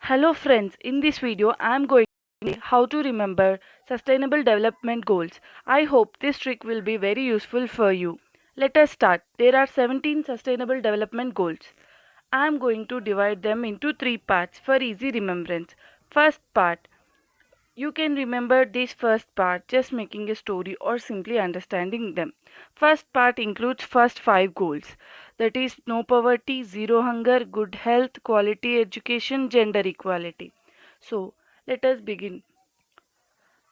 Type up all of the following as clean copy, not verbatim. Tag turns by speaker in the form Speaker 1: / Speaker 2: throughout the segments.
Speaker 1: Hello friends, in this video I am going to say how to remember sustainable development goals. I hope this trick will be very useful for you. Let us start. There are 17 sustainable development goals. I am going to divide them into 3 parts for easy remembrance. First part, you can remember this first part just making a story or simply understanding them. First part includes first 5 goals. That is no poverty, zero hunger, good health, quality education, gender equality. So, let us begin.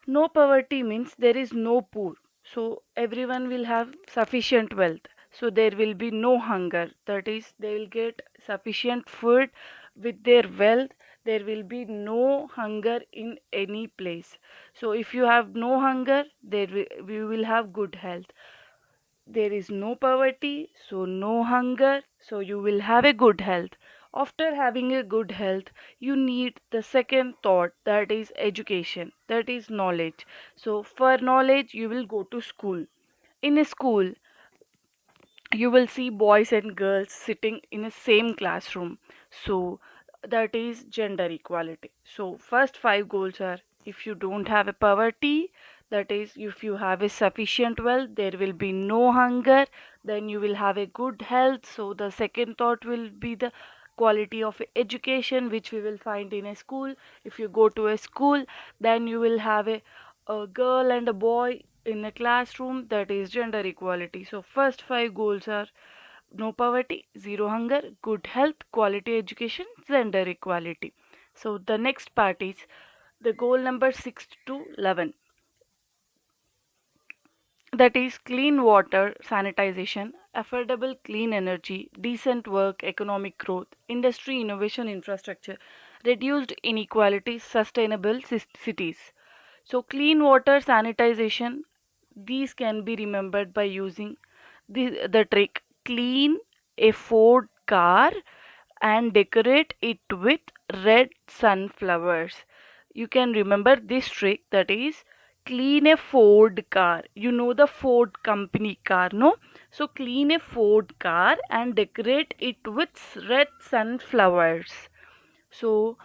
Speaker 1: No poverty means there is no poor. So everyone will have sufficient wealth. So there will be no hunger. That is, they will get sufficient food with their wealth. There will be no hunger in any place. So if you have no hunger, we will have good health. There is no poverty, so no hunger, so you will have a good health. After having a good health, you need the second thought, that is education, that is knowledge. So for knowledge, you will go to school. In a school, you will see boys and girls sitting in the same classroom. So that is gender equality. So first 5 goals are, if you don't have a poverty, that is if you have a sufficient wealth, there will be no hunger, then you will have a good health. So the second thought will be the quality of education, which we will find in a school. If you go to a school, then you will have a girl and a boy in a classroom, that is gender equality. So first 5 goals are no poverty, zero hunger, good health, quality education, gender equality. So the next part is the goal number 6 to 11, that is clean water, sanitization, affordable clean energy, decent work, economic growth, industry innovation infrastructure, reduced inequality, sustainable cities. So clean water, sanitization, these can be remembered by using the trick clean a Ford car and decorate it with red sunflowers. You can remember this trick, that is clean a Ford car. You know the Ford company car, no? So clean a Ford car and decorate it with red sunflowers. So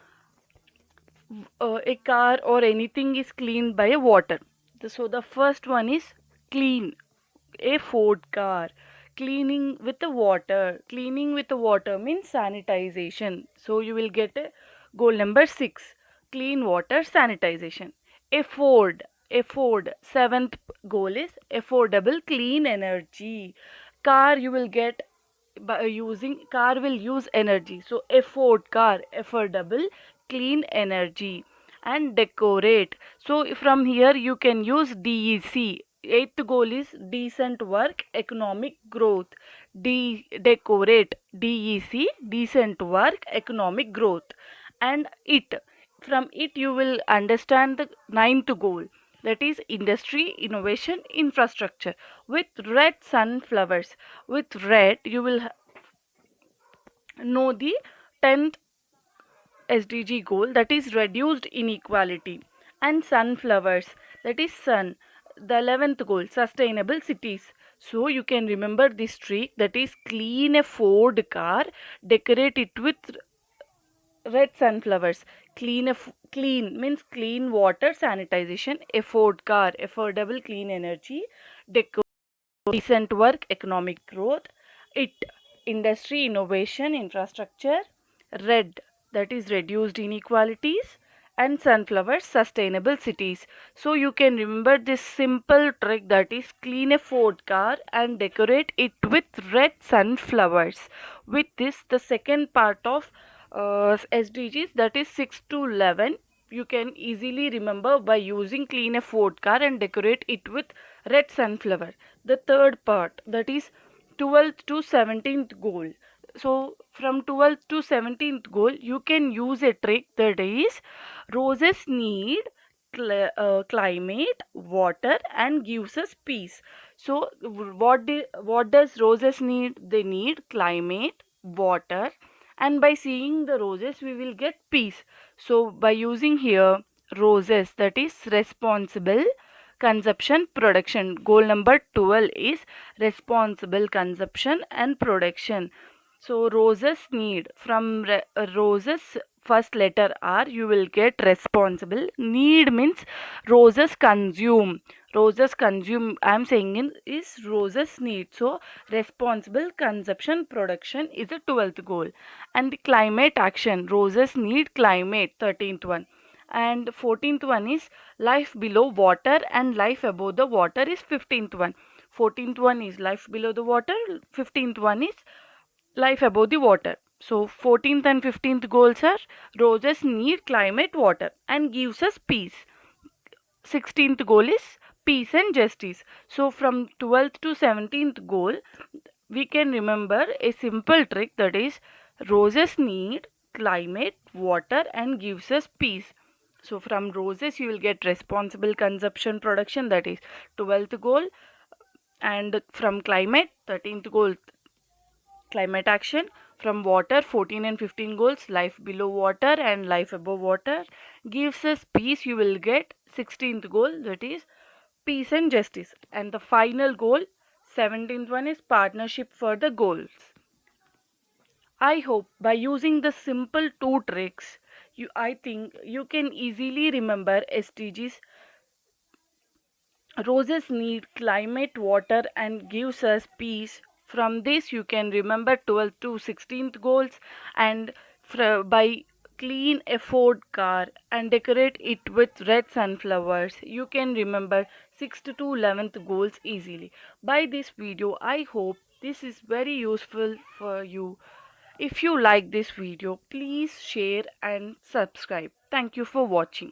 Speaker 1: a car or anything is cleaned by water. So the first one is clean a Ford car. Cleaning with the water. Cleaning with the water means sanitization. So you will get a goal number 6. Clean water sanitization. Afford. Afford. Seventh goal is affordable clean energy. Car you will get by using, car will use energy. So afford car, affordable clean energy. And decorate. So from here you can use DEC. Eighth goal is decent work, economic growth. Decorate, DEC, decent work, economic growth. And it, from it you will understand the ninth goal, that is industry innovation infrastructure with red sunflowers. With red you will know the 10th SDG goal, that is reduced inequality, and sunflowers, that is sun. The 11th goal, sustainable cities. So you can remember this trick, that is clean a Ford car, decorate it with red sunflowers. Clean means clean water sanitization, Ford car, affordable clean energy, decor, decent work, economic growth, it, industry innovation infrastructure, red, that is reduced inequalities, and sunflowers, sustainable cities. So you can remember this simple trick, that is clean a Ford car and decorate it with red sunflowers. With this, the second part of SDGs, that is 6 to 11, you can easily remember by using clean a Ford car and decorate it with red sunflower. The third part, that is 12th to 17th goal. So from 12th to 17th goal you can use a trick, that is roses need climate, water, and gives us peace. So what does roses need? They need climate, water, and by seeing the roses we will get peace. So by using here roses, that is responsible consumption production. Goal number 12 is responsible consumption and production. So roses need, from roses first letter R, you will get responsible. Need means roses consume. Roses consume, I am saying is roses need. So responsible consumption production is the 12th goal. And the climate action, roses need climate, 13th one. And 14th one is life below water and life above the water is 15th one. 14th one is life below the water, 15th one is life above the water. So 14th and 15th goals are roses need climate water and gives us peace. 16th goal is peace and justice. So from 12th to 17th goal we can remember a simple trick, that is roses need climate water and gives us peace. So from roses you will get responsible consumption production, that is 12th goal, and from climate 13th goal climate action, from water 14 and 15 goals life below water and life above water gives us peace, you will get 16th goal, that is peace and justice. And the final goal 17th one is partnership for the goals. I hope by using the simple two tricks I think you can easily remember SDGs. Roses need climate, water, and gives us peace. From this, you can remember 12th to 16th goals, and by clean a Ford car and decorate it with red sunflowers, you can remember 6th to 11th goals easily. By this video, I hope this is very useful for you. If you like this video, please share and subscribe. Thank you for watching.